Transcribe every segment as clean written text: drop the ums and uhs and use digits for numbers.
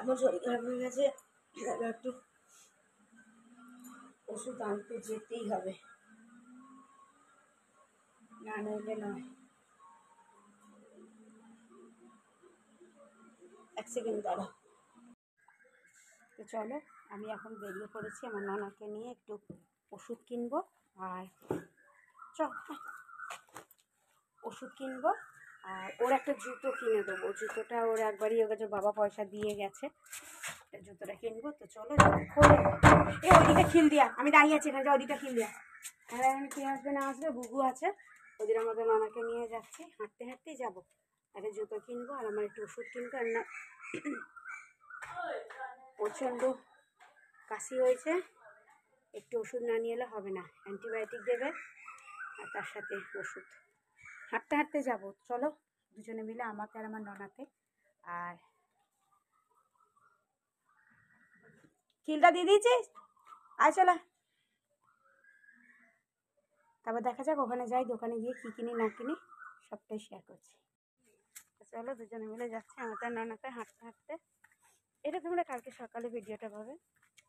এমন শরীর খারাপ হয়ে গেছে, একটু ওষুধ আনতে যেতেই হবে, না নইলে নয়। এক সেকেন্ড দাঁড়া। তো চলো, আমি এখন বেরিয়ে পড়েছি আমার ননাকে নিয়ে, একটু ওষুধ কিনবো। আর ওষুধ কিনবো, আর ওর একটা জুতো কিনে দেবো। জুতোটা ওর একবারই ওর কাছে বাবা পয়সা দিয়ে গেছে, জুতোটা কিনবো। তো চলো, এ ওদিকে খিল দিয়া, আমি দাঁড়িয়ে আছি এখানে, ওদিকটা খিল দিয়া। আর এখানে কে আসবে না আসবে, বুবু আছে, ওদের আমাদের নানাকে নিয়ে যাচ্ছি, হাঁটতে হাঁটতেই যাবো। একটা জুতো কিনবো আর আমার একটু ওষুধ কিনবো। আর না, প্রচণ্ড কাশি হয়েছে, একটু ওষুধ না নিয়ে এলে হবে না, অ্যান্টিবায়োটিক দেবে আর তার সাথে ওষুধ। হাঁটতে হাঁটতে যাবো, চলো দুজনে মিলে, আমাকে আর আমার ননাকে। আর খিলটা দিয়ে দিয়েছিস, আয় চলা। তারপর দেখা যাক, ওখানে যাই, দোকানে গিয়ে কী কিনি না কিনি সবটাই শেয়ার করছি। চলো দুজনে মিলে যাচ্ছি আমাদের ননাকে, হাঁটতে হাঁটতে। এটা তোমরা কালকে সকালে ভিডিওটা পাবে।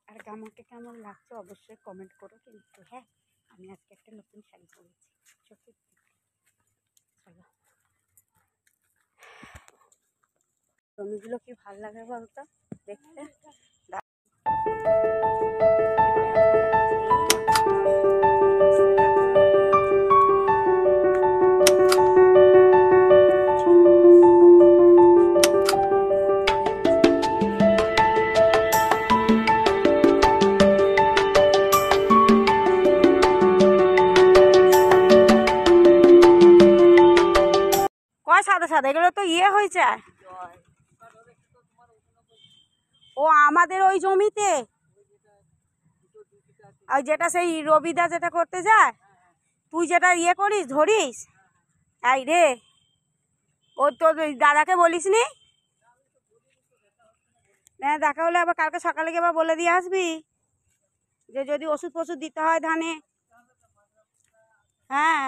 আর আমাকে কেমন লাগছে অবশ্যই কমেন্ট করো। কিন্তু হ্যাঁ, আমি আজকে একটা নতুন শাড়ি পরেছি, চোখে। চলো, জমিগুলো কি ভাল লাগে বলতো দেখতে। সাদা সাদা এগুলো তো ইয়ে হয়েছে। ও আমাদের ওই জমিতে, ওই যেটা সেই রবিদা যেটা করতে যায়, তুই যেটা ইয়ে করিস ধরিস, এই রে, ও তো দাদাকে বলিস নি? হ্যাঁ, দেখা হলে আবার কালকে সকালে গিয়ে আবার বলে দিয়ে আসবি যে যদি ওষুধ ফষুধ দিতে হয় ধানে। হ্যাঁ,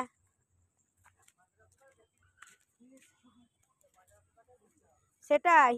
সেটাই।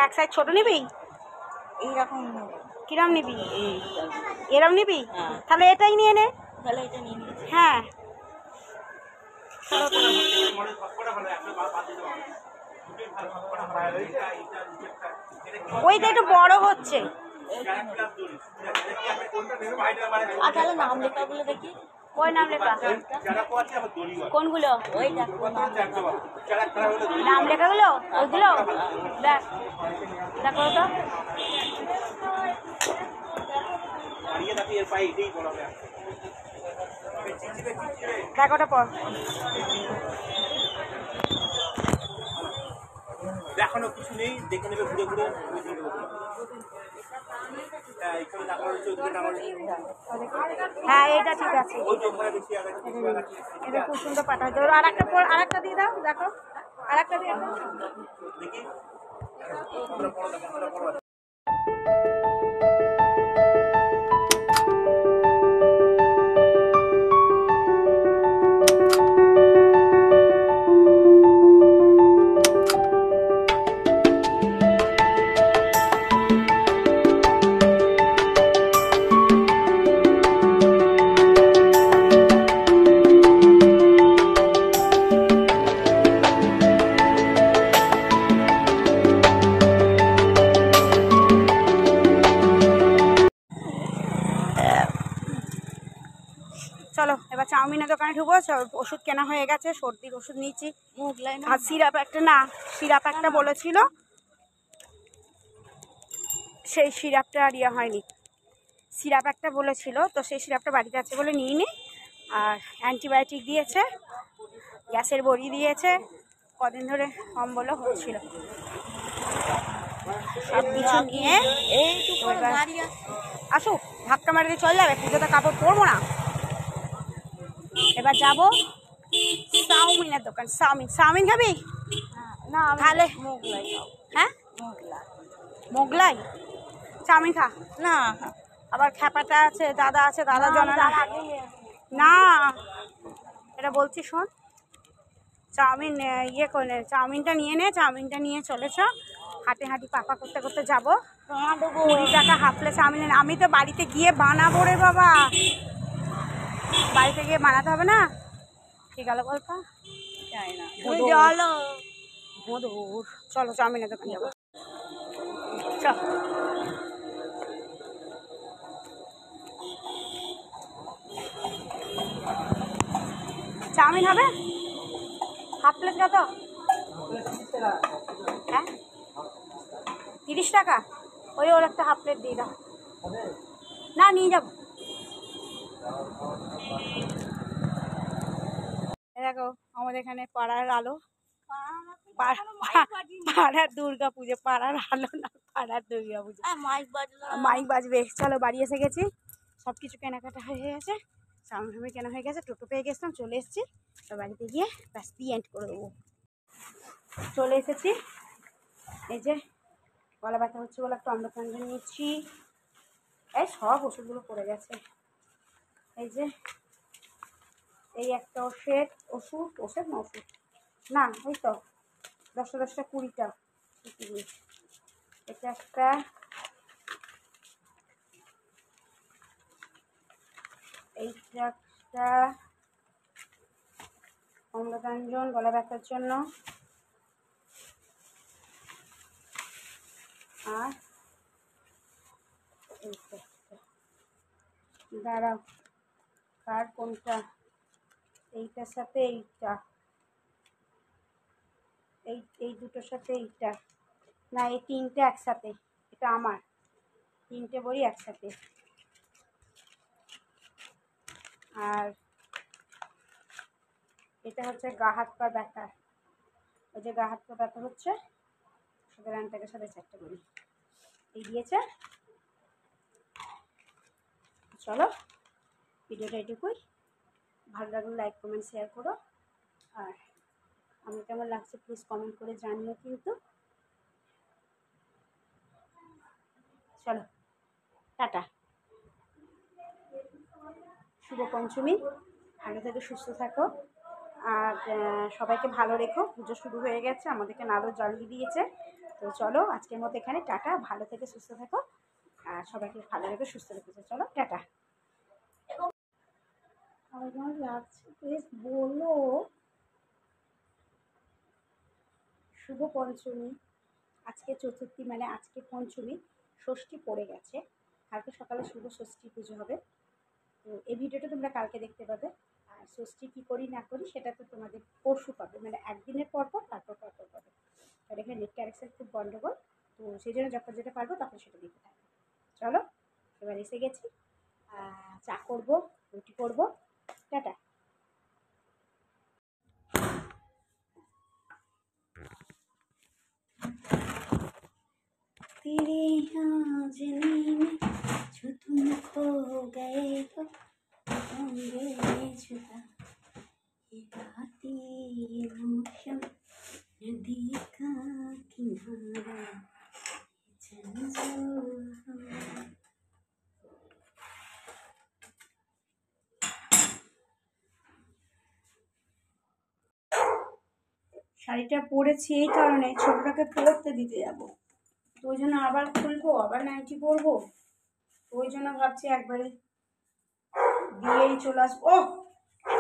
এক সাইজ ছোট নিবি, এইরকম কিরম নিবি, এরম নিবি? তাহলে এটাই নিয়ে নে, তাহলে এটা নিয়ে নিবি। হ্যাঁ, ওইটা একটু বড় হচ্ছে। আর তাহলে নাম লেখাগুলো দেখি, ওই নাম লেখা কোনগুলো, ওই নাম লেখাগুলো, ওইগুলো দেখ, দেখো তো। দেখ ওটা পর, এখনো কিছু নেই, দেখে নেবে ঘুরে ঘুরে। হ্যাঁ, এটা ঠিক আছে, এটা খুব সুন্দর পাঠাচ্ছে। ওর আর একটা দিয়ে দাও, দেখো আর একটা দিয়ে দাও। চলো এবার চাউমিনের দোকানে ঢুকবো। ওষুধ কেনা হয়ে গেছে, সর্দির ওষুধ নিয়েছি। আর সিরাপ একটা, না সিরাপ একটা বলেছিল, সেই সিরাপটা আর ইয়ে হয়নি, সিরাপ একটা বলেছিল, তো সেই সিরাপটা বাড়িতে আছে বলে নিয়ে নি। আর অ্যান্টিবায়োটিক দিয়েছে, গ্যাসের বড়ি দিয়েছে, কদিন ধরে অম্বলও হচ্ছিল, সব কিছু নিয়ে আসুক, ধাক্কা মারতে চলে যাবে, পুজোতে কাপড় পরবো না। এবার যাবো চাউমিনের দোকান, চাউমিন খাবি? না তাহলে মোগলাই খাও। হ্যাঁ, মোগলাই মোগলাই চাউমিন খা। না আবার খ্যাপাটা আছে, দাদা আছে, দাদা জানা না, এটা বলছি শোন, চাউমিন ইয়ে করে, চাউমিনটা নিয়ে নে, চাউমিনটা নিয়ে চলেছ, হাঁটি হাঁটি পাপা করতে করতে যাবো। 20 টাকা হাফ প্লেট চাউমিন। আমি তো বাড়িতে গিয়ে বানাবো রে বাবা, বাড়িতে গিয়ে বানাতে হবে না? কি গেল বলতো, চাই না চলো মধুর, চলো চাউমিনের দোকান যাবো, চল। চাউমিন হবে হাফ প্লেট কত? হ্যাঁ 30 টাকা, ওর একটা হাফ প্লেট দিয়ে দাও না, নিয়ে যাবো। দেখো আমাদের এখানে পাড়ার আলো, পাড়ার দুর্গা পুজো, পাড়ার আলো না, পাড়ার দুর্গা পুজো, মাইক বাজবে। চলো বাড়ি এসে গেছি, সব কিছু কেনাকাটা হয়ে গেছে, চাউমিন কেনা হয়ে গেছে, টোটো পেয়ে গেছিলাম, চলে এসেছি। তো বাড়িতে গিয়ে ব্যাস দিয়ে এন্ড করে দেবো। চলে এসেছি, এই যে গলা ব্যথা হচ্ছে বলে একটা অমৃতাঞ্জন নিচ্ছি, এই সব ওষুধগুলো পড়ে গেছে, এই যে এই একটা ওষুধ না ওই তো 10টা 20টা, এটা একটা, এইটা একটা অমৃতাঞ্জন গলা ব্যথার জন্য, আর এইটা দাঁড়াও, কার কোনটা, এইটার সাথে এইটা, এই দুটোর সাথে এইটা, না এই 3টে একসাথে, এটা আমার 3টে বড়ি একসাথে। আর এটা হচ্ছে গা হাত পা ব্যথা, ওই যে গা হাত পা ব্যথা হচ্ছে, সুতরাং থেকে সাথে 4টে বড়ি এই দিয়েছে। চলো ভিডিওটা এটুকুই, ভালো লাগলে লাইক কমেন্ট শেয়ার করো, আর আমার কেমন লাগছে প্লিজ কমেন্ট করে জানিও কিন্তু। চলো টাটা, শুভ পঞ্চমী, ভালো থেকে সুস্থ থাকো, আর সবাইকে ভালো রেখো। পুজো শুরু হয়ে গেছে, আমাদেরকে নাড়ু জ্বালিয়ে দিয়েছে, তো চলো আজকের মতো এখানে টাটা, ভালো থেকে সুস্থ থাকো, আর সবাইকে ভালো রেখে সুস্থ রেখেছো, চলো টাটা। আমার কেমন লাগছে প্লিজ বলো। শুভ পঞ্চমী, আজকে চতুর্থী, মানে আজকে পঞ্চমী, ষষ্ঠী পড়ে গেছে, কালকে সকালে শুভ ষষ্ঠী পুজো হবে, তো এই ভিডিওটা তোমরা কালকে দেখতে পাবে। আর ষষ্ঠী কী করি না করি সেটা তো তোমাদের পরশু পাবে, মানে একদিনের পর তারপর পাবে, আর এখানে নেট কানেকশন খুব গন্ডগোল, তো সেই জন্য যখন যেটা পারবো তখন সেটা দিতে থাকবে। চলো এবার এসে গেছি, চা করবো, রুটি করবো, টাটা। तेरे आंजने में जो तुम खो गए हो, होंगे जुदा ये गाती ये मौसम, नदी का किनारा, শাড়িটা পরেছি এই কারণে ছোটটাকে পরতে দিতে যাবো, তো ওই জন্য আবার খুলবো, আবার নাইটি পরবো, ওই জন্য ভাবছি একবারে দিয়েই চলে আসবো। ও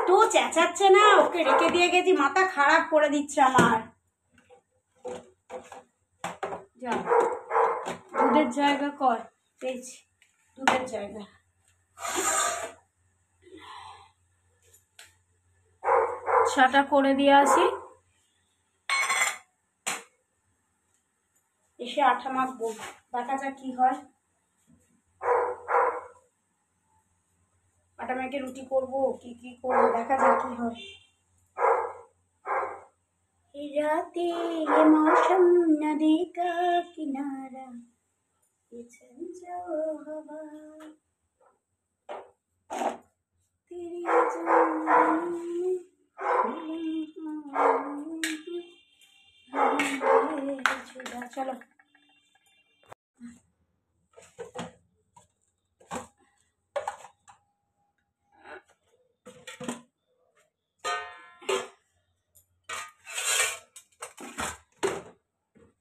তো চেঁচাচ্ছে না, ওকে রেখে দিয়ে গেছি, মাথা খারাপ করে দিচ্ছে আমার। যা দুধের জায়গা কর, পেয়েছি দুধের জায়গা, চাটা করে দিয়ে আসি, এসে বসে আঠা মাখবো, দেখা যাক কি হয়। আটা মেখে রুটি করবো কি করবো, দেখা যাক কি হয়। राते ये मौसम नदी का किनारा, ये झंझो हवा तेरी जुदा। चलो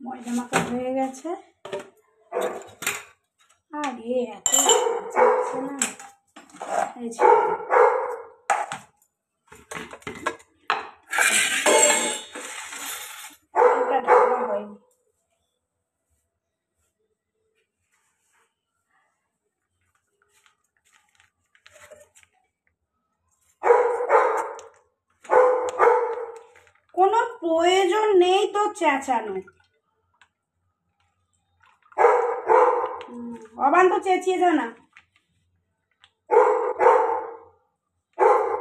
ময়দা মাখা হয়ে গেছে। আর এত যাচ্ছে না, এই যে ঢাকা হয়নি। কোনো প্রয়োজন নেই তো চেঁচানো। অবান তো চেঁচিয়ে যা না,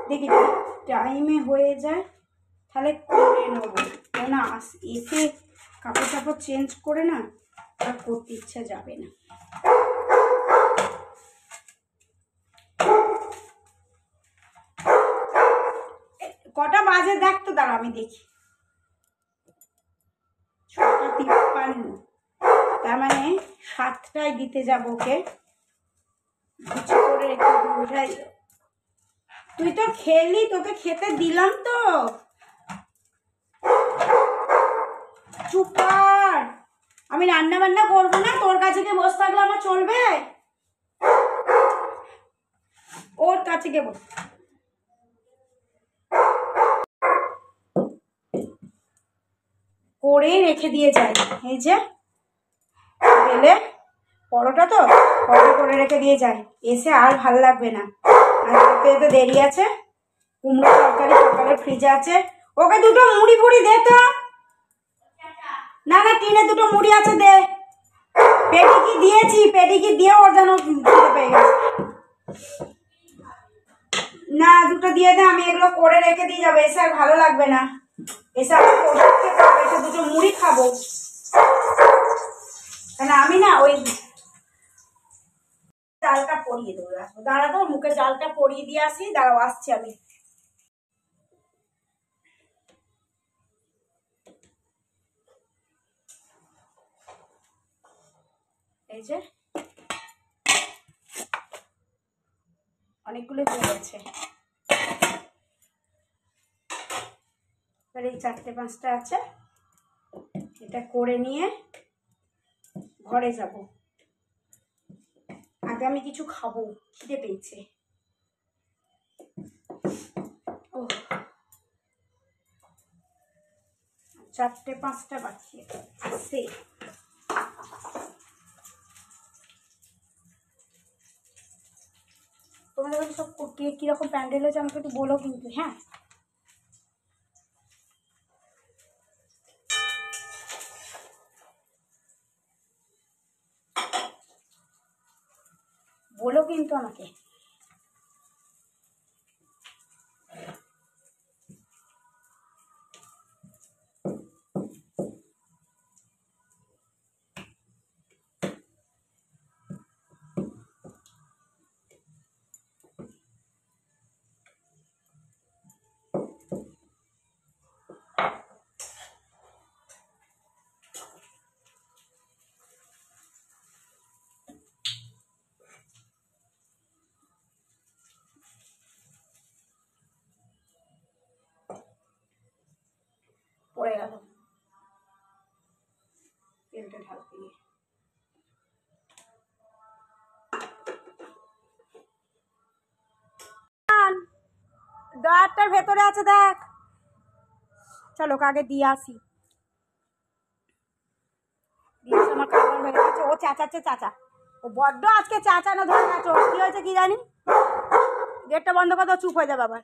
দেখি টাইমে হয়ে যায় তাহলে করে নেবো। না এসে কাপড় টাপড় চেঞ্জ করে না আর করতে ইচ্ছা যাবে না। কটা বাজে দেখ তো, দাঁড়া আমি দেখি। 6:53, তার মানে 7টায় দিতে যাবো ওকে। কিছু করে একটু উঠাই। তুই তো খেলি, তোকে খেতে দিলাম তো, চুপ কর। আমি রান্না বান্না করবো না, তোর কাছে গিয়ে বসে থাকলে আমার চলবে? ওর কাছে গিয়ে বস। করে রেখে দিয়ে যাই, এই যে গেলে পরোটা তো পরোটা করে রেখে দিয়ে যাই, এসে আর ভাল লাগবে না। আর তো দেরি আছে, কুমড়ো তরকারি সকালে ফ্রিজে আছে। ওকে দুটো মুড়ি ফুড়ি দে তো। না না, টিনে দুটো মুড়ি আছে, দে। পেডিকি দিয়েছি, পেডিকি দিয়ে ওর যেন খিদে পেয়ে গেছে। না দুটো দিয়ে দে, আমি এগুলো করে রেখে দিয়ে যাবো, এসে আর ভালো লাগবে না। এসে আমি ওষুধ খেতে হবে, এসে দুটো মুড়ি খাবো। কেন আমি না ওই জালটা পরিয়ে দেবো, আসবো। দাঁড়া তো, মুখে জালটা পরিয়ে দিয়ে আসি, দাঁড়াও আসছি আমি। এই যে অনেকগুলো হয়ে গেছে, এবার এই 4-5টা আছে, এটা করে নিয়ে ঘরে যাব। আগে আমি কিছু খাবো, খিদে পেয়েছে। ও 4-5টা বাকি আছে। তোমাদের কাছে সব কিরকম প্যান্ডেল হয়েছে আমাকে একটু বলো কিন্তু, হ্যাঁ। বলো কিন্তু আমাকে। পড়ে গেল তেলটা ঢালতে গিয়ে। ড্রয়ারটার ভেতরে আছে দেখ, চলো আগে দিয়ে আসি। আমার খাবার হয়ে গেছে। ও চাচাচ্ছে, চাচা ও বড্ড আজকে চাচানো ধরে গেছে। কি হয়েছে কি জানি, গেটটা বন্ধ করে দাও, চুপ হয়ে যাবে আবার।